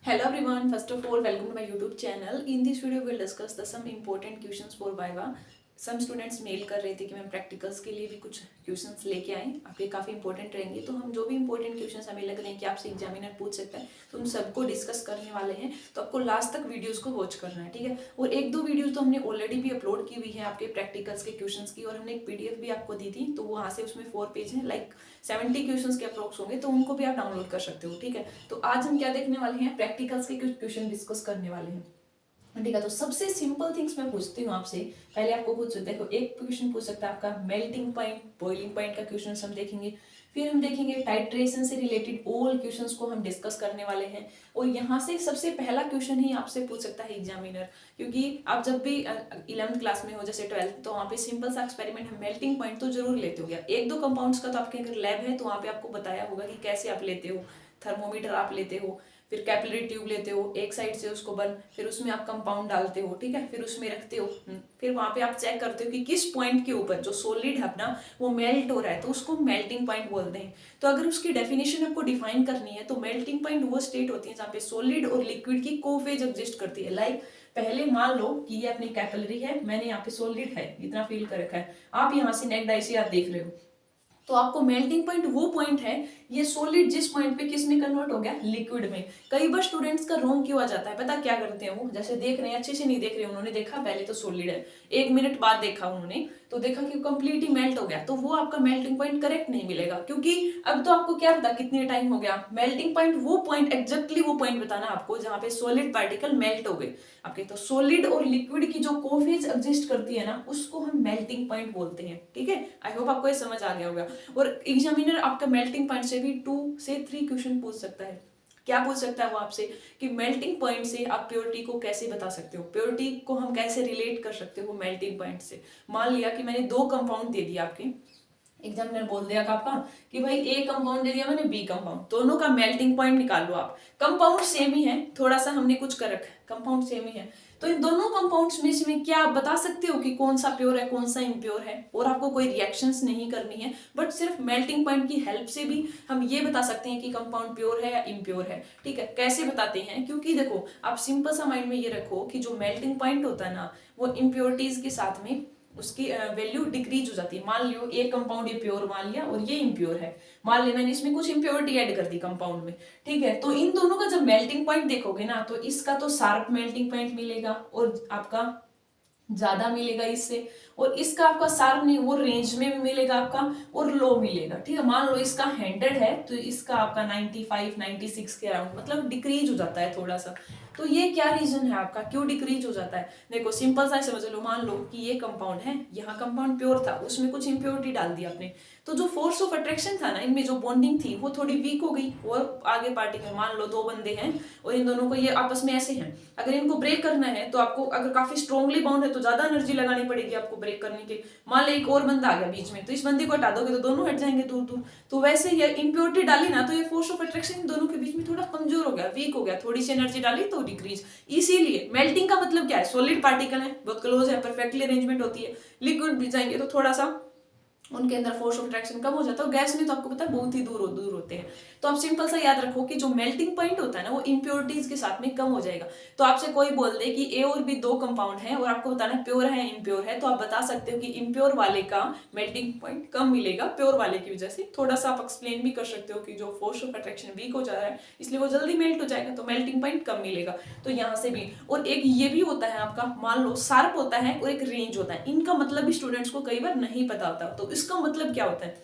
Hello everyone, first of all welcome to my YouTube channel. In this video we'll discuss some important questions for Viva. Some students mail कर रहे थे कि ma'am practicals के लिए भी कुछ questions लेके आएँ, आपके काफ़ी इंपॉर्टेंट रहेंगे। तो हम जो भी इंपॉर्टेंट क्वेश्चंस हमें लग रहे हैं कि आपसे एग्जामिनर पूछ सकता है, तो उन सबको डिस्कस करने वाले हैं। तो आपको लास्ट तक वीडियोस को वॉच करना है, ठीक है। और एक दो वीडियोस तो हमने ऑलरेडी भी अपलोड की हुई है आपके प्रैक्टिकल्स के क्वेश्चंस की, और हमने एक PDF भी आपको दी थी। तो वहाँ से उसमें 4 पेज हैं, लाइक 70 क्वेश्चंस के अप्रोक्स होंगे, तो उनको भी आप डाउनलोड कर सकते हो, ठीक है। तो आज हम क्या देखने वाले हैं, प्रैक्टिकल्स के कुछ क्वेश्चन डिस्कस करने वाले हैं, ठीक है। तो सबसे सिंपल थिंग्स मैं पूछती हूँ आपसे। पहले आपको पूछ देखो, एक क्वेश्चन पूछ सकता है आपका मेल्टिंग पॉइंट, बॉइलिंग पॉइंट का क्वेश्चन हम देखेंगे। फिर हम देखेंगे टाइट्रेशन से रिलेटेड ऑल क्वेश्चंस को हम डिस्कस करने वाले हैं। और यहाँ से सबसे पहला क्वेश्चन ही आपसे पूछ सकता है एग्जामिनर, क्योंकि आप जब भी 11th क्लास में हो, जैसे 12th, तो वहाँ पे सिंपल सा एक्सपेरिमेंट हम मेल्टिंग पॉइंट तो जरूर लेते हो। एक दो कंपाउंड्स का तो आपके अगर लैब है तो वहाँ पे आपको बताया होगा कि कैसे आप लेते हो। थर्मोमीटर आप लेते हो, फिर कैपिलरी ट्यूब लेते हो, एक साइड से उसको बंद, फिर उसमें आप कंपाउंड डालते हो, ठीक है, फिर उसमें रखते हो। फिर वहां पे आप चेक करते हो कि किस पॉइंट के ऊपर जो सॉलिड है अपना वो मेल्ट हो रहा है, तो उसको मेल्टिंग पॉइंट बोलते हैं। तो अगर उसकी डेफिनेशन आपको डिफाइन करनी है तो मेल्टिंग पॉइंट वो स्टेट होती है जहाँ पे सॉलिड और लिक्विड की कोफेज एग्जिस्ट करती है। लाइक पहले मान लो कि ये अपनी कैपिलरी है, मैंने यहाँ पे सॉलिड है इतना फील कर रखा है, आप यहाँ से नेक डाई से आप देख रहे हो, तो आपको मेल्टिंग पॉइंट वो पॉइंट है, ये सॉलिड जिस पॉइंट पे किस में कन्वर्ट हो गया, लिक्विड में। कई बार स्टूडेंट्स का रोंग क्यों आ जाता है, पता क्या करते हैं वो, जैसे देख रहे हैं अच्छे से नहीं देख रहे, उन्होंने देखा पहले तो सॉलिड है, 1 मिनट बाद देखा उन्होंने तो देखा कि कंप्लीटली मेल्ट हो गया, तो वो आपका मेल्टिंग पॉइंट करेक्ट नहीं मिलेगा, क्योंकि अब तो आपको क्या पता कितने टाइम हो गया। मेल्टिंग पॉइंट वो पॉइंट, एग्जैक्टली वो पॉइंट बताना आपको जहाँ पे सॉलिड पार्टिकल मेल्ट हो गए आपके। तो सॉलिड और लिक्विड की जो कोफेज एग्जिस्ट करती है ना, उसको हम मेल्टिंग पॉइंट बोलते हैं, ठीक है। आई होप आपको ये समझ आ गया होगा। और एग्जामिनर आपका मेल्टिंग पॉइंट से भी 2 से 3 क्वेश्चन पूछ सकता है। क्या पूछ सकता है वो आपसे कि मेल्टिंग पॉइंट से आप प्योरिटी को कैसे बता सकते हो, प्योरिटी को हम कैसे रिलेट कर सकते हो मेल्टिंग पॉइंट से। मान लिया कि मैंने 2 कंपाउंड दे दिया आपके, एग्जामिनर बोल दिया आपका कि भाई ए कंपाउंड दे दिया मैंने, बी कंपाउंड, दोनों का मेल्टिंग पॉइंट निकाल लो आप। कंपाउंड सेम ही है, थोड़ा सा हमने कुछ कर रखा है, कंपाउंड सेम ही है, तो इन दोनों कंपाउंड्स में से क्या आप बता सकते हो कि कौन सा प्योर है कौन सा इम्प्योर है। और आपको कोई रिएक्शंस नहीं करनी है, बट सिर्फ मेल्टिंग पॉइंट की हेल्प से भी हम ये बता सकते हैं कि कंपाउंड प्योर है या इम्प्योर है, ठीक है। कैसे बताते हैं, क्योंकि देखो आप सिंपल सा माइंड में ये रखो कि जो मेल्टिंग पॉइंट होता है ना, वो इम्प्योरिटीज के साथ में उसकी वैल्यू डिक्रीज हो जाती है। मान लो एक कंपाउंड ये प्योर मान लिया और ये इम्प्योर है, मान लिया मैंने इसमें कुछ इम्प्योरिटी ऐड कर दी कंपाउंड में, ठीक है। तो इन दोनों का जब मेल्टिंग पॉइंट देखोगे ना, तो इसका तो शार्प मेल्टिंग पॉइंट मिलेगा और आपका ज्यादा मिलेगा इससे, और इसका आपका शार्प नहीं, वो रेंज में भी मिलेगा आपका और लो मिलेगा, ठीक है। मान लो इसका 100 है तो इसका आपका 95 96 के अराउंड, मतलब डिक्रीज हो जाता है थोड़ा सा। तो ये क्या रीजन है आपका, क्यों डिक्रीज हो जाता है। देखो सिंपल सा समझ लो, मान लो कि ये कंपाउंड है, यहाँ कंपाउंड प्योर था, उसमें कुछ इम्प्योरिटी डाल दी आपने, तो जो फोर्स ऑफ अट्रैक्शन था ना, इनमें जो बॉन्डिंग थी वो थोड़ी वीक हो गई। और आगे पार्टिकल, मान लो 2 बंदे हैं और इन दोनों को ये आपस में ऐसे हैं, अगर इनको ब्रेक करना है तो आपको, अगर काफी स्ट्रॉन्गली बाउंड है तो ज्यादा एनर्जी लगानी पड़ेगी आपको ब्रेक करने के। मान लो एक और बंदा आ गया बीच में, तो इस बंदे को हटा दोगे तो दोनों हट जाएंगे दूर दूर। तो वैसे ये इम्प्योरिटी डाली ना, तो ये फोर्स ऑफ अट्रैक्शन इन दोनों के बीच में थोड़ा कमजोर हो गया, वीक हो गया, थोड़ी सी एनर्जी डाली तो डिक्रीज। इसीलिए मेल्टिंग का मतलब क्या है, सॉलिड पार्टिकल है, बहुत क्लोज है, परफेक्टली अरेंजमेंट होती है, लिक्विड भी जाएंगे तो थोड़ा सा उनके अंदर फोर्स ऑफ अट्रैक्शन कम हो जाता है। गैस में तो आपको पता है बहुत ही दूर होते हैं। तो आप सिंपल सा याद रखो कि जो मेल्टिंग पॉइंट होता है ना, वो इम्प्योरिटीज के साथ में कम हो जाएगा। तो आपसे कोई बोल दे कि ए और बी 2 कंपाउंड है और आपको बताना है प्योर है इम्प्योर है, तो आप बता सकते हो कि इम्प्योर वाले का मेल्टिंग पॉइंट कम मिलेगा प्योर वाले की वजह से। थोड़ा सा आप एक्सप्लेन भी कर सकते हो कि जो फोर्स ऑफ अट्रैक्शन वीक हो जा रहा है इसलिए वो जल्दी मेल्ट हो जाएगा, तो मेल्टिंग पॉइंट कम मिलेगा। तो यहाँ से भी, और एक ये भी होता है आपका, मान लो शार्प होता है और एक रेंज होता है, इनका मतलब भी स्टूडेंट्स को कई बार नहीं पता होता। तो इसका मतलब क्या होता है,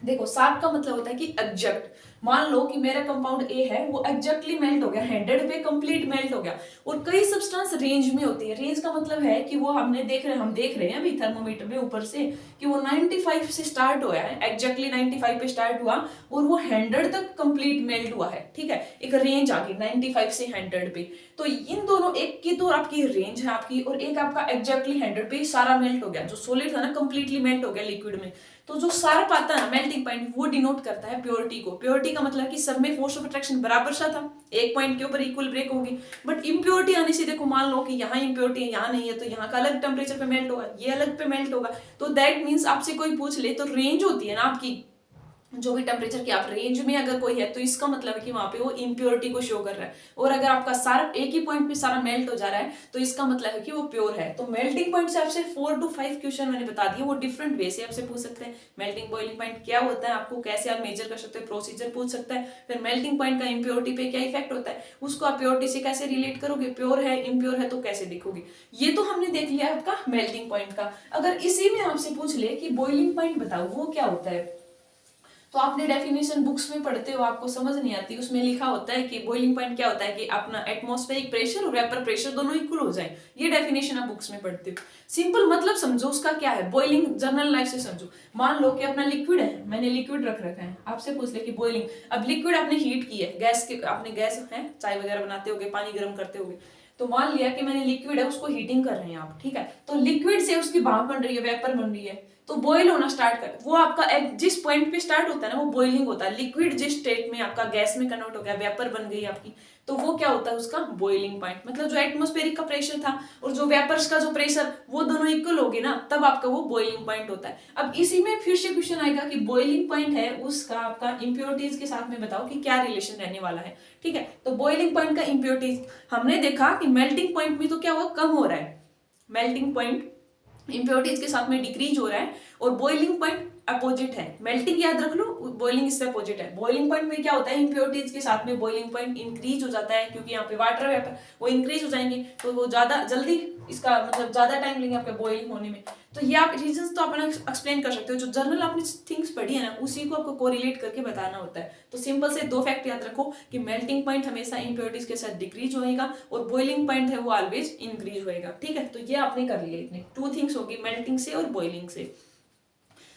देखो शार्प का मतलब होता है कि एग्जैक्ट। मान लो कि मेरा कंपाउंड ए है, वो एग्जैक्टली मेल्ट हो गया, 100 पे कंप्लीट मेल्ट हो गया। और कई सब्सटेंस रेंज में होती है, रेंज का मतलब है कि वो हम देख रहे हैं अभी थर्मोमीटर में ऊपर से कि वो 95 से स्टार्ट हुआ है, एग्जैक्टली 95 पे स्टार्ट हुआ और वो 100 तक कंप्लीट मेल्ट हुआ है, ठीक है। एक रेंज आ गई 95 से 100 पे। तो इन दोनों, एक की तो आपकी रेंज है आपकी, और एक आपका एग्जैक्टली 100 पे सारा मेल्ट हो गया, जो सॉलिड था ना कंप्लीटली मेल्ट हो गया लिक्विड में। तो जो शार्प आता है ना मेल्टिंग पॉइंट, वो डिनोट करता है प्योरिटी को। प्योरिटी का मतलब कि सब में फोर्स ऑफ अट्रैक्शन बराबर सा था, एक पॉइंट के ऊपर इक्वल ब्रेक होगी। बट इम्प्योरिटी आने से, देखो मान लो कि यहाँ इम्प्योरिटी है यहाँ नहीं है, तो यहाँ का अलग टेम्परेचर पे मेल्ट होगा, ये अलग पे मेल्ट होगा। तो दैट मीन्स आपसे कोई पूछ ले तो रेंज होती है ना आपकी, जो भी टेम्परेचर की आप रेंज में अगर कोई है तो इसका मतलब है कि वहां पे वो इम्प्योरिटी को शो कर रहा है। और अगर आपका सारा एक ही पॉइंट पे सारा मेल्ट हो जा रहा है तो इसका मतलब है कि वो प्योर है। तो मेल्टिंग पॉइंट से आपसे 4 to 5 क्वेश्चन मैंने बता दिए, वो डिफरेंट वे से आपसे पूछ सकते हैं। मेल्टिंग बॉइलिंग पॉइंट क्या होता है, आपको कैसे आप मेजर कर सकते हैं, प्रोसीजर पूछ सकता है। फिर मेल्टिंग पॉइंट का इम्प्योरिटी पे क्या इफेक्ट होता है, उसको आप प्योरिटी से कैसे रिलेट करोगे, प्योर है इम्प्योर है तो कैसे देखोगे। ये तो हमने देख लिया आपका मेल्टिंग पॉइंट का। अगर इसी में आपसे पूछ ले कि बॉइलिंग पॉइंट बताओ वो क्या होता है, तो आपने डेफिनेशन बुक्स में पढ़ते हो, आपको समझ नहीं आती, उसमें लिखा होता है कि बॉइलिंग पॉइंट क्या होता है कि अपना एटमॉस्फेरिक प्रेशर और वेपर प्रेशर दोनों इक्वल हो जाए। ये डेफिनेशन आप बुक्स में पढ़ते हो। सिंपल मतलब समझो उसका क्या है, बॉइलिंग जनरल लाइफ से समझो। मान लो कि अपना लिक्विड है, मैंने लिक्विड रख रखा है, आपसे पूछ ले कि बॉइलिंग, अब लिक्विड आपने हीट की है, गैस के आपने गैस है, चाय वगैरह बनाते होगे, पानी गर्म करते होगे, तो मान लिया कि मैंने लिक्विड है उसको हीटिंग कर रहे हैं आप, ठीक है, तो लिक्विड से उसकी भाप बन रही है, वेपर बन रही है, तो बॉयल होना स्टार्ट कर, वो आपका जिस पॉइंट पे स्टार्ट होता है ना वो बॉइलिंग होता है। लिक्विड जिस स्टेट में आपका गैस में कन्वर्ट हो गया, वेपर बन गई आपकी, तो वो क्या होता है उसका बॉइलिंग पॉइंट। मतलब जो एटमॉस्फेरिक का प्रेशर था और जो वेपर्स का जो प्रेशर वो दोनों इक्वल हो गए ना, तब आपका वो बॉइलिंग पॉइंट होता है। अब इसी में फिर से क्वेश्चन आएगा कि बॉइलिंग पॉइंट है उसका आपका इंप्योरिटीज के साथ में बताओ कि क्या रिलेशन रहने वाला है, ठीक है। तो बॉइलिंग पॉइंट का इंप्योरिटीज हमने देखा कि मेल्टिंग पॉइंट में तो क्या हुआ, कम हो रहा है, मेल्टिंग पॉइंट इंप्योरिटीज के साथ में डिक्रीज हो रहा है, और बॉइलिंग पॉइंट अपोजिट है। मेल्टिंग याद रख लो, बॉइलिंग इससे अपोजिट है। बॉइलिंग पॉइंट में क्या होता है, इंप्योरिटीज के साथ में बॉइलिंग पॉइंट इंक्रीज हो जाता है, क्योंकि यहाँ पे वाटर वेपर वो इंक्रीज हो जाएंगे, तो वो ज्यादा जल्दी इसका मतलब ज्यादा टाइम लेंगे आपके बॉइलिंग होने में। तो ये आप रीजंस तो अपना एक्सप्लेन कर सकते हो, जो जर्नल आपने थिंग्स पढ़ी है ना उसी को आपको कोरिलेट करके बताना होता है। तो सिंपल से 2 फैक्ट याद रखो कि मेल्टिंग पॉइंट हमेशा इंप्योरिटीज के साथ डिक्रीज होएगा और बॉइलिंग पॉइंट है वो ऑलवेज इंक्रीज होएगा, ठीक है। तो ये आपने कर लिया, इतने 2 थिंग्स होगी, मेल्टिंग से और बॉइलिंग से।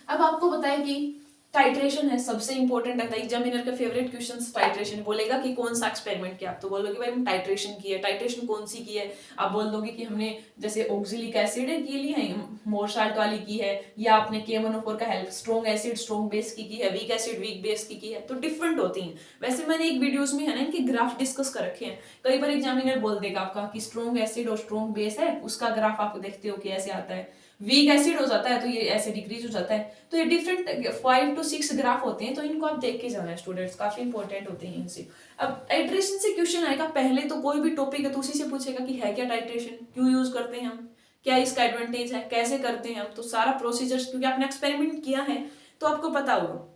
अब आपको बताया कि टाइट्रेशन है, सबसे इंपॉर्टेंट है, एग्जामिनर का फेवरेट क्वेश्चन टाइट्रेशन। बोलेगा कि कौन सा एक्सपेरिमेंट किया, आप तो बोलोगे भाई हमने टाइट्रेशन की है। टाइट्रेशन कौन सी की है, आप बोल दोगे कि हमने जैसे ऑक्सिलिक एसिड की ली है, मोरसाल्ट वाली की है, या आपने KMnO4 का help strong acid strong base की है, वीक एसिड वीक बेस की है, तो डिफरेंट होती हैं। वैसे मैंने एक वीडियोस में है ना इनके ग्राफ डिस्कस कर रखे हैं। कई बार एग्जामिनर बोल देगा आपका कि स्ट्रॉन्ग एसिड और स्ट्रॉन्ग बेस है, उसका ग्राफ आप देखते हो कि ऐसे आता है, वीक एसिड हो जाता है तो ये ऐसे डिक्रीज हो जाता है। तो ये डिफरेंट 5 to 6 ग्राफ होते हैं, तो इनको आप देख के जाना है स्टूडेंट्स, काफी इंपॉर्टेंट होते हैं इनसे। अब टाइट्रेशन से क्वेश्चन आएगा, पहले तो कोई भी टॉपिक है तो उसी से पूछेगा कि है क्या टाइट्रेशन, क्यों यूज करते हैं हम, क्या इसका एडवांटेज है, कैसे करते हैं हम, तो सारा प्रोसीजर, क्योंकि आपने एक्सपेरिमेंट किया है तो आपको पता होगा,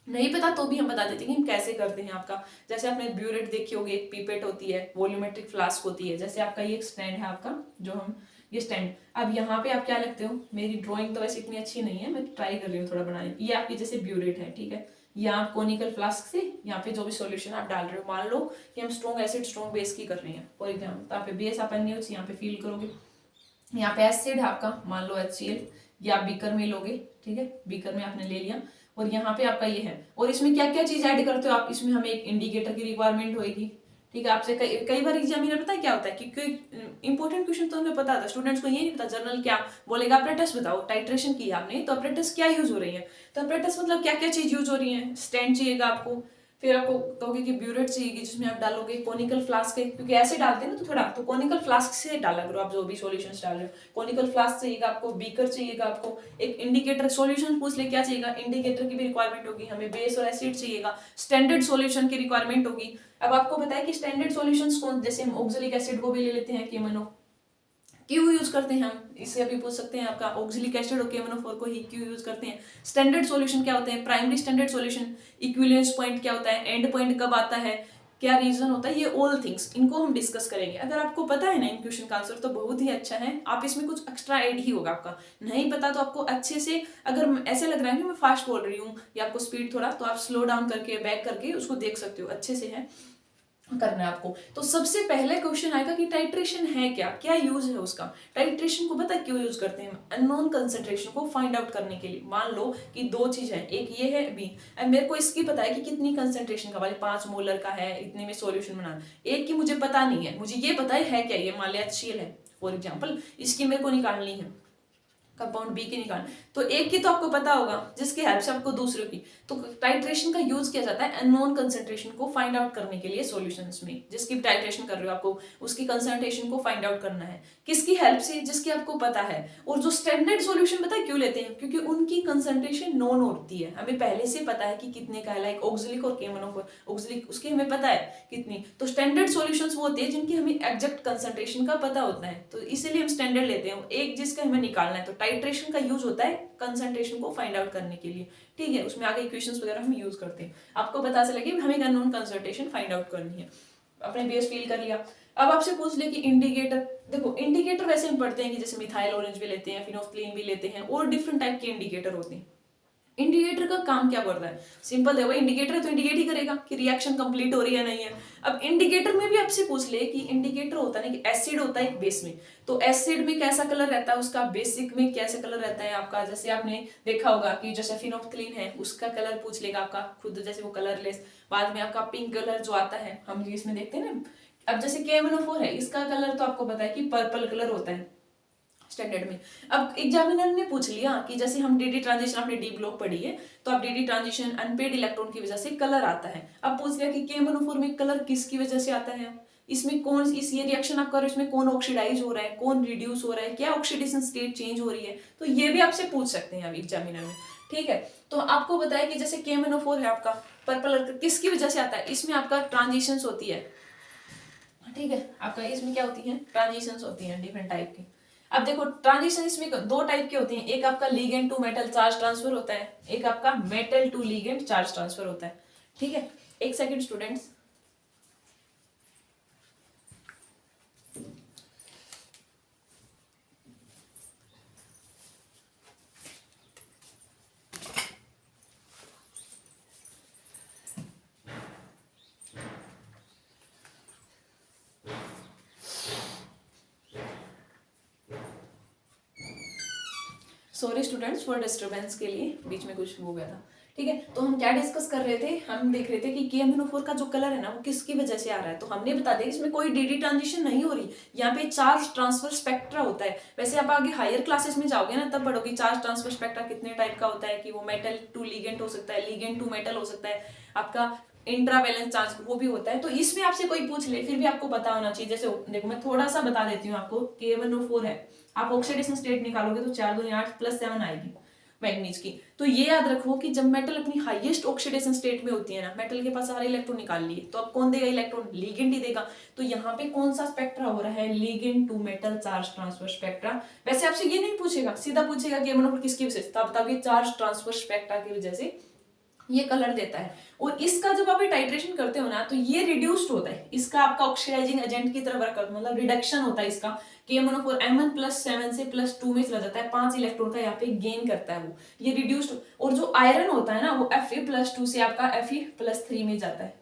नहीं पता तो भी हम बता देते हैं कि हम कैसे करते हैं आपका। जैसे आपने ब्यूरेट देखी होगी, एक पीपेट होती है, वॉल्यूमेट्रिक फ्लास्क होती है, जैसे आपका ये एक स्टैंड है आपका, जो हम ये स्टैंड, अब यहाँ पे आप क्या लगते हो, मेरी ड्राइंग तो वैसे इतनी अच्छी नहीं है, मैं ट्राई कर रही हूँ थोड़ा बनाने की। ये आपकी जैसे ब्यूरेट है, ठीक है, यहाँ आप कोनिकल फ्लास्क से यहाँ पे जो भी सॉल्यूशन आप डाल रहे हो, मान लो कि हम स्ट्रॉन्ग एसिड स्ट्रॉन्ग बेस की कर रहे हैं फॉर एग्जाम्पल, तो यहाँ पे बेस अपन न्यूज यहाँ पे फील करोगे, यहाँ पे एसिड है आपका, मान लो HCl, ये आप बीकर में लोगे, ठीक है, बीकर में आपने ले लिया, और यहाँ पे आपका ये है, और इसमें क्या क्या चीज ऐड करते हो आप, इसमें हमें एक इंडिकेटर की रिक्वायरमेंट होगी, ठीक है। आपसे कई बार एग्जामिनर पता है क्या होता है, क्योंकि इंपॉर्टेंट क्वेश्चन तो उन्हें पता था, स्टूडेंट्स को ये नहीं पता जर्नल क्या बोलेगा, अप्रेटिस बताओ, टाइट्रेशन किया आपने तो अप्रेटिस क्या यूज हो रही है, तो अप्रेटिस मतलब क्या क्या चीज यूज हो रही है, स्टैंड चाहिएगा आपको, फिर आपको कहोगे कि ब्यूरेट चाहिएगी जिसमें आप डालोगे कोनिकल फ्लास्क है, क्योंकि ऐसे डालते हैं ना तो थोड़ा, तो कोनिकल फ्लास्क से डाला करो आप जो भी सॉल्यूशंस डाल रहे हो, कोनिकल फ्लास्क चाहिएगा आपको, बीकर चाहिएगा आपको, एक इंडिकेटर, सॉल्यूशन पूछ ले क्या चाहिएगा, इंडिकेटर की भी रिक्वायरमेंट होगी, हमें बेस और एसिड चाहिएगा, स्टैंडर्ड सॉल्यूशन की रिक्वायरमेंट होगी। अब आपको बताया कि स्टैंडर्ड सॉल्यूशंस कौन, जैसे हम ऑक्सिलिक एसिड को भी ले लेते हैं, KMnO, क्यों यूज करते हैं हम, इससे अभी पूछ सकते हैं आपका, ऑक्सिलिक एसिड और KMnO4 को ही क्यों यूज करते हैं। स्टैंडर्ड सॉल्यूशन क्या होते हैं, primary standard solution, equivalence point क्या होता है, एंड पॉइंट कब आता है, क्या रीजन होता है, ये ऑल थिंग्स इनको हम डिस्कस करेंगे। अगर आपको पता है ना इन क्वेश्चन का आंसर तो बहुत ही अच्छा है, आप इसमें कुछ एक्स्ट्रा ऐड ही होगा आपका, नहीं पता तो आपको अच्छे से, अगर ऐसे लग रहा है कि मैं फास्ट बोल रही हूँ या आपको स्पीड थोड़ा, तो आप स्लो डाउन करके बैक करके उसको देख सकते हो, अच्छे से है करना है आपको। तो सबसे पहले क्वेश्चन आएगा कि टाइट्रेशन है क्या, क्या यूज है उसका, टाइट्रेशन को पता क्यों यूज करते हैं, अननोन कंसंट्रेशन को फाइंड आउट करने के लिए। मान लो कि 2 चीज है, एक ये है बी, अब मेरे को इसकी पता है कि कितनी कंसंट्रेशन का, वाले 5 मोलर का है, इतने में सॉल्यूशन बनाना, एक की मुझे पता नहीं है, मुझे ये पता है क्या, ये मान लिया HCl है फॉर एग्जाम्पल, इसकी मेरे को निकालनी है, कंपाउंड बी की निकालना, तो एक की तो आपको पता होगा जिसकी हेल्प से आपको दूसरों की, तो टाइट्रेशन का यूज किया जाता है अननोन कंसंट्रेशन को फाइंड आउट करने के लिए सॉल्यूशंस में। जिसकी टाइट्रेशन कर रहे हो आपको उसकी कंसंट्रेशन को फाइंड आउट करना है, किसकी हेल्प से, जिसकी आपको पता है। और जो स्टैंडर्ड सॉल्यूशन पता है क्यों लेते हैं, क्योंकि उनकी कंसंट्रेशन नोन होती है, हमें पहले से पता है कि कितने का है, लाइक ऑक्सैलिक और केमोनोफॉर, ऑक्सैलिक उसकी हमें पता है कितनी, तो स्टैंडर्ड सॉल्यूशंस वो होते हैं जिनकी हमें एग्जैक्ट कंसंट्रेशन का पता होता है, तो इसीलिए हम स्टैंडर्ड लेते हैं, एक जिसका हमें निकालना है। तो टाइट्रेशन का यूज होता है कंसंट्रेशन को फाइंड आउट करने के लिए, ठीक है, उसमें आगे इक्वेशंस वगैरह हम यूज करते हैं, आपको पता चले कि हमें अननोन कंसंट्रेशन फाइंड आउट करनी है। अपने बेस फील कर लिया। अब आपसे पूछ ले कि इंडिकेटर, देखो इंडिकेटर वैसे हम पढ़ते हैं कि जैसे मिथाइल ऑरेंज भी लेते हैं, फिनोल्फ्थालीन भी लेते हैं, और डिफरेंट टाइप के इंडिकेटर होते हैं। इंडिकेटर का काम क्या करता है, सिंपल है, वो इंडिकेटर तो इंडिकेट ही करेगा कि रिएक्शन कंप्लीट हो रही है नहीं है। अब इंडिकेटर में भी आपसे पूछ ले कि इंडिकेटर होता है ना कि एसिड होता है एक बेस में, तो एसिड में कैसा कलर रहता है उसका, बेसिक में कैसा कलर रहता है आपका, जैसे आपने देखा होगा कि जैसे फिनोल्फ्थालीन है उसका कलर पूछ लेगा आपका खुद, जैसे वो कलरलेस, बाद में आपका पिंक कलर जो आता है हम इसमें देखते हैं ना। अब जैसे KMnO4 है, इसका कलर तो आपको पता है कि पर्पल कलर होता है स्टैंडर्ड में। अब एग्जामिनर ने पूछ लिया कि जैसे हम डीडी ट्रांजिशन, आपने डी ब्लॉक पढ़ी है, तो अब डीडी ट्रांजिशन अनपेड इलेक्ट्रॉन की वजह से कलर आता है। अब पूछ लिया कि KMnO4 में कलर किसकी वजह से आता है, इसमें कौन, इस ये रिएक्शन आप करो, इसमें कौन ऑक्सीडाइज हो रहा है, कौन रिड्यूस हो रहा है, क्या ऑक्सीडेशन स्टेट चेंज हो रही है, तो ये भी आपसे पूछ सकते हैं अभी एग्जामिनर में, ठीक है। तो आपको बताया कि जैसे KMnO4 है आपका पर्पल किसकी वजह से आता है, इसमें आपका ट्रांजिशन होती है, ठीक है, आपका इसमें क्या होती है, ट्रांजिशंस होती हैं डिफरेंट टाइप की। अब देखो ट्रांजिशन इसमें दो टाइप के होते हैं, एक आपका ligand to metal charge transfer होता है, एक आपका metal to ligand charge transfer होता है, ठीक है। एक second students, sorry students for disturbance के लिए, बीच में कुछ हो गया था, ठीक है। तो हम क्या डिस्कस कर रहे थे, हम देख रहे थे कि KMnO4 का जो कलर है ना वो किसकी वजह से आ रहा है, तो हमने बता दिया इसमें कोई डीडी ट्रांजिशन नहीं हो रही, यहाँ पे चार्ज ट्रांसफर स्पेक्ट्रा होता है। वैसे आप आगे हायर क्लासेस में जाओगे ना तब पढ़ोगे चार्ज ट्रांसफर स्पेक्ट्रा कितने टाइप का होता है, कि वो मेटल टू लिगेंड हो सकता है, लिगेंड टू मेटल हो सकता है, आपका इंट्रावैलेंस चार्ज वो भी होता है। तो इसमें आपसे कोई पूछ ले फिर भी आपको पता होना चाहिए। जैसे देखो मैं थोड़ा सा बता देती हूँ आपको, KMnO4 है, आप ऑक्सीडेशन स्टेट निकालोगे तो 4 दूनी 8 + 7 आएगी मैग्नीज की। तो ये याद रखो कि जब मेटल अपनी हाईएस्ट ऑक्सीडेशन स्टेट में होती है ना, मेटल के पास सारे इलेक्ट्रॉन निकाल लिए, तो अब कौन देगा इलेक्ट्रॉन, लिगेंड ही देगा। तो यहाँ पे कौन सा स्पेक्ट्रा हो रहा है, ligand to metal charge transfer spectra. वैसे आपसे ये नहीं पूछेगा, सीधा पूछेगा कि KMnO4 किसकी वजह से, तब बताओगे चार्ज ट्रांसफर स्पेक्ट्रा की वजह से ये कलर देता है। और इसका जब आप टाइट्रेशन करते हो ना तो ये रिड्यूस्ड होता है, इसका आपका ऑक्सीडाइजिंग एजेंट की तरफ रखा, मतलब रिडक्शन होता है इसका। KMnO4 M1 + 7 से +2 में चला जाता है, 5 इलेक्ट्रॉन का यहाँ पे गेन करता है वो, ये रिड्यूस्ड। और जो आयरन होता है ना वो Fe+2 से आपका Fe+3 में जाता है,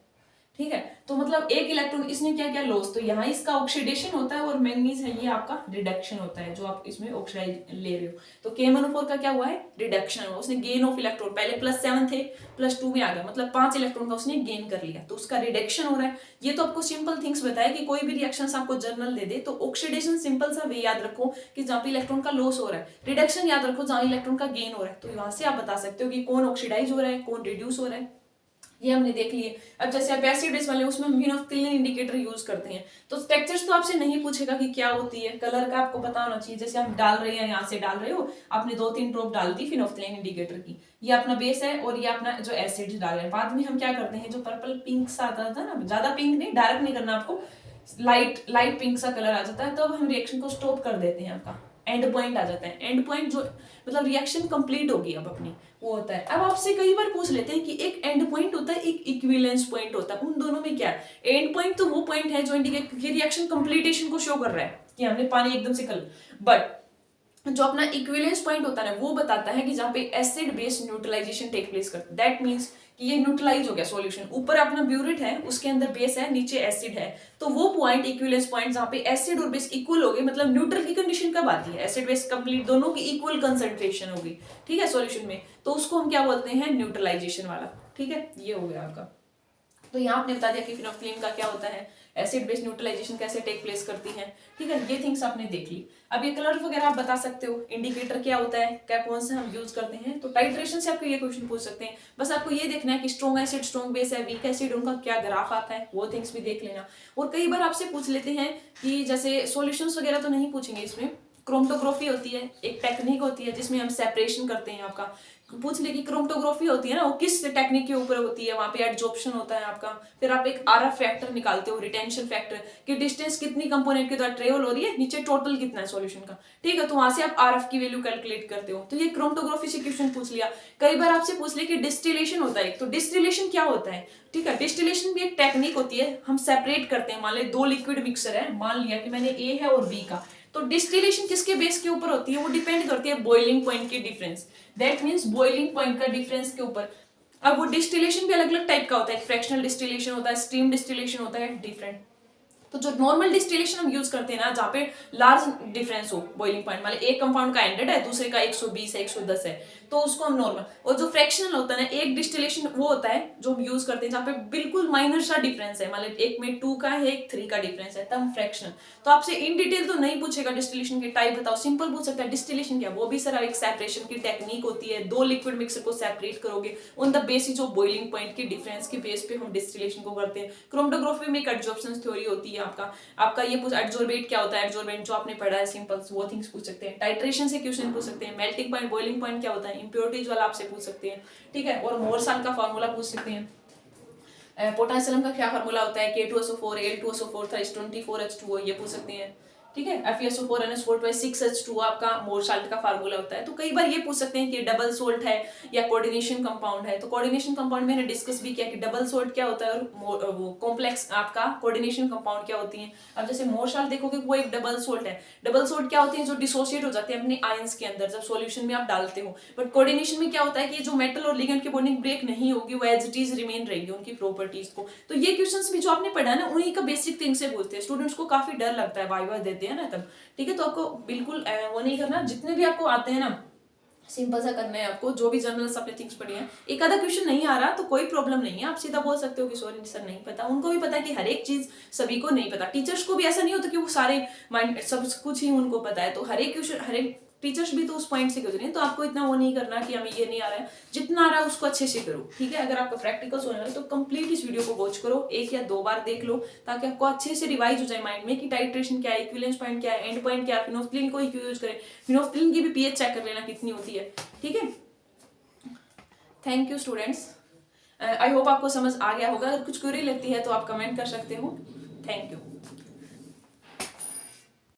ठीक है। तो मतलब एक इलेक्ट्रॉन इसने क्या क्या लॉस, तो यहाँ इसका ऑक्सीडेशन होता है, और मैंगनीज है ये आपका रिडक्शन होता है जो आप इसमें ऑक्सीडाइज ले रहे हो। तो KMnO4 का क्या हुआ है, रिडक्शन हुआ, उसने गेन ऑफ इलेक्ट्रॉन, पहले +7 थे +2 में आ गया, मतलब 5 इलेक्ट्रॉन का उसने गेन कर लिया, तो उसका रिडक्शन हो रहा है। ये तो आपको सिंपल थिंग्स बताया कि कोई भी रिएक्शन आपको जर्नल दे दे तो ऑक्सीडेशन सिंपल सा वे याद रखो कि जहाँ पे इलेक्ट्रॉन का लॉस हो रहा है, रिडक्शन याद रखो जहाँ इलेक्ट्रॉन का गेन हो रहा है। तो वहां से आप बता सकते हो कि कौन ऑक्सीडाइज हो रहा है, कौन रिड्यूस हो रहा है, ये हमने देख लिए। अब जैसे आप एसिड बेस वाले उसमें हम फिनोल्फ्थालीन इंडिकेटर यूज करते हैं, तो स्ट्रक्चर्स तो आपसे नहीं पूछेगा कि क्या होती है, कलर का आपको पता होना चाहिए। जैसे आप डाल रहे हैं, यहाँ से डाल रहे हो, आपने 2-3 ड्रॉप डाल दी फिनोल्फ्थालीन इंडिकेटर की, ये अपना बेस है और ये अपना जो एसिड डाल रहे हैं। बाद में हम क्या करते हैं, जो पर्पल पिंक सा आता था ना, ज्यादा पिंक नहीं, डार्क नहीं करना आपको, लाइट लाइट पिंक सा कलर आ जाता है, तब हम रिएक्शन को स्टॉप कर देते हैं, आपका एंड पॉइंट आ जाता है। एंड पॉइंट जो मतलब रिएक्शन कंप्लीट होगी अब अपनी, वो होता है। अब आपसे कई बार पूछ लेते हैं कि एक एंड पॉइंट होता है, एक इक्विवेलेंस पॉइंट होता है, उन दोनों में क्या है। एंड पॉइंट तो वो पॉइंट है जो इंडिकेट कि रिएक्शन कंप्लीटेशन को शो कर रहा है कि हमने पानी एकदम से कल, बट जो अपना इक्विवेलेंस पॉइंट होता है वो बताता है कि जहाँ पे acid base neutralization take place करता है। दैट मींस कि ये न्यूट्रलाइज हो गया सॉल्यूशन, ऊपर अपना ब्यूरेट है, उसके अंदर बेस है, नीचे एसिड है, तो वो पॉइंट इक्विवेलेंस पॉइंट जहाँ पे एसिड और बेस इक्वल हो गए, मतलब न्यूट्रल की कंडीशन कब आती है, एसिड बेस कंप्लीट दोनों की इक्वल कंसंट्रेशन होगी, ठीक है, सॉल्यूशन में, तो उसको हम क्या बोलते हैं, न्यूट्रलाइजेशन वाला, ठीक है। ये हो गया आपका। तो यहाँ आपने बता दिया कि फिनोल्फथालीन का क्या होता है, एसिड बेस न्यूट्रलाइजेशन कैसे टेक प्लेस करती है, ठीक है, ये थिंग्स आपने देख ली। अब ये कलर वगैरह आप बता सकते हो, इंडिकेटर क्या होता है, क्या कौन से हम यूज करते हैं। तो टाइट्रेशन से आपको ये क्वेश्चन पूछ सकते हैं। बस आपको ये देखना है कि स्ट्रॉन्ग एसिड स्ट्रॉन्ग बेस है, वीक एसिड, उनका क्या ग्राफ आता है, वो थिंग्स भी देख लेना। और कई बार आपसे पूछ लेते हैं कि जैसे सॉल्यूशंस वगैरह तो नहीं पूछेंगे इसमें, क्रोमेटोग्राफी होती है, एक टेक्निक होती है जिसमें हम सेपरेशन करते हैं। आपका पूछ ले कि क्रोमेटोग्राफी होती है ना, वो किस टेक्निक के ऊपर होती है, वहां पे एडजॉर्प्शन होता है आपका। फिर आप एक आरएफ फैक्टर निकालते हो, रिटेंशन फैक्टर, कि डिस्टेंस कितनी कंपोनेंट के द्वारा ट्रेवल हो रही है, नीचे टोटल कितना है सॉल्यूशन का, ठीक है। तो वहां से आप आरएफ की वैल्यू कैलकुलेट करते हो। तो ये क्रोमेटोग्राफी से क्वेश्चन पूछ लिया। कई बार आपसे पूछ ले कि डिस्टिलेशन होता है, तो डिस्टिलेशन क्या होता है, ठीक है। डिस्टिलेशन भी एक टेक्निक होती है, हम सेपरेट करते हैं। मान ले दो लिक्विड मिक्सर है, मान लिया कि मैंने ए है और बी का, तो डिस्टिलेशन किसके बेस के ऊपर होती है, वो डिपेंड करती है बॉइलिंग पॉइंट के difference, that means boiling point का डिफरेंस के ऊपर। अब वो डिस्टिलेशन भी अलग अलग टाइप का होता है, फ्रैक्शनल डिस्टिलेशन होता है, स्टीम डिस्टिलेशन होता है, डिफरेंट। तो जो नॉर्मल डिस्टिलेशन हम यूज करते हैं ना, जहाँ पे लार्ज डिफरेंस हो बॉइलिंग पॉइंट, मतलब एक कंपाउंड का 100 है, दूसरे का 120 है, 110 है, तो उसको हम नॉर्मल। और जो फ्रैक्शनल होता है ना, एक डिस्टिलेशन वो होता है जो हम यूज करते हैं जहाँ पे बिल्कुल माइनर सा डिफरेंस है, मतलब एक में 2 का है, एक 3 का डिफरेंस है, तब फ्रैक्शनल। तो आपसे इन डिटेल तो नहीं पूछेगा डिस्टिलेशन के टाइप बताओ, सिंपल पूछ सकता है डिस्टिलेशन क्या, वो भी सर एक सेपरेशन की टेक्निक होती है, दो लिक्विड मिक्सर को सेपरेट करोगे on the basis of boiling point के डिफरेंस के बेस पे हम डिस्टिलेशन को करते हैं। क्रोमेटोग्राफी में एक एडजॉर्प्शन थ्योरी होती है आपका ये पूछ एडजॉर्बेट क्या होता है, एडजॉर्बेंट जो आपने पढ़ा है सिंपल, वो थिंग्स पूछ सकते हैं। टाइट्रेशन से क्वेश्चन पूछ सकते हैं, मेल्टिंग पॉइंट बॉइलिंग पॉइंट क्या होता है, इंप्योरिटीज वाला आपसे पूछ सकते हैं, ठीक है। और मोरसाल का फार्मूला पूछ सकते हैं। पोटेशियम का क्या फार्मूला होता है, K2SO4 Al2SO4 24H2O, ये पूछ सकते हैं, ठीक है। FeSO4NS4/6H2 आपका मोर साल्ट का फार्मूला होता है। तो कई बार ये पूछ सकते हैं कि डबल सोल्ट है या कोऑर्डिनेशन कंपाउंड है। तो कोऑर्डिनेशन कंपाउंड मैंने डिस्कस भी किया कि डबल सोल्ट क्या होता है और वो कॉम्प्लेक्स आपका कोऑर्डिनेशन कंपाउंड क्या होती है। अब जैसे मोर साल्ट देखोगे वो एक डबल सोल्ट है। डबल सोल्ट क्या होती है, जो डिसोसिएट हो जाते हैं अपने आयंस के अंदर जब सॉल्यूशन में आप डालते हो। बट कोऑर्डिनेशन में क्या होता है कि जो मेटल और लिगेंड की बॉन्डिंग ब्रेक नहीं होगी, वो एज इट इज रिमेन रहेगी उनकी प्रॉपर्टीज को। तो ये क्वेश्चंस भी जो आपने पढ़ा ना, उन्हीं का बेसिक थिंग से बोलते हैं। स्टूडेंट्स को काफी डर लगता है, वाइवा देते हैं ना तब, ठीक है। तो आपको बिल्कुल वो नहीं करना, जितने भी आपको आते हैं ना सिंपल सा करना है आपको। जो भी जर्नल्स अपने थिंग्स पढ़े हैं, एक आधा क्वेश्चन नहीं आ रहा तो कोई प्रॉब्लम नहीं है, आप सीधा बोल सकते हो कि सॉरी सर नहीं पता। उनको भी पता है कि हर एक चीज सभी को नहीं पता, टीचर्स को भी ऐसा नहीं होता कि वो सारे माइंड सब कुछ ही उनको पता है। तो हर एक क्वेश्चन, हर एक टीचर्स भी तो उस पॉइंट से गुजरे हैं। तो आपको इतना वो नहीं करना कि हमें ये नहीं आ रहा है, जितना आ रहा है उसको अच्छे से करो, ठीक है। अगर आपका प्रैक्टिकल्स होने वाले तो कंप्लीट इस वीडियो को वॉच करो, 1 या 2 बार देख लो, ताकि आपको अच्छे से रिवाइज हो जाए माइंड में कि टाइट्रेशन क्या है, इक्विवेलेंस पॉइंट क्या है, एंड पॉइंट क्या है, फिनोल्फथालीन को ही क्यों यूज करें, फिनोल्फथालीन की भी पीएच चेक कर लेना कितनी होती है, ठीक है। Thank you students, I hope आपको समझ आ गया होगा। अगर कुछ क्वेरी लगती है तो आप कमेंट कर सकते हो। Thank you.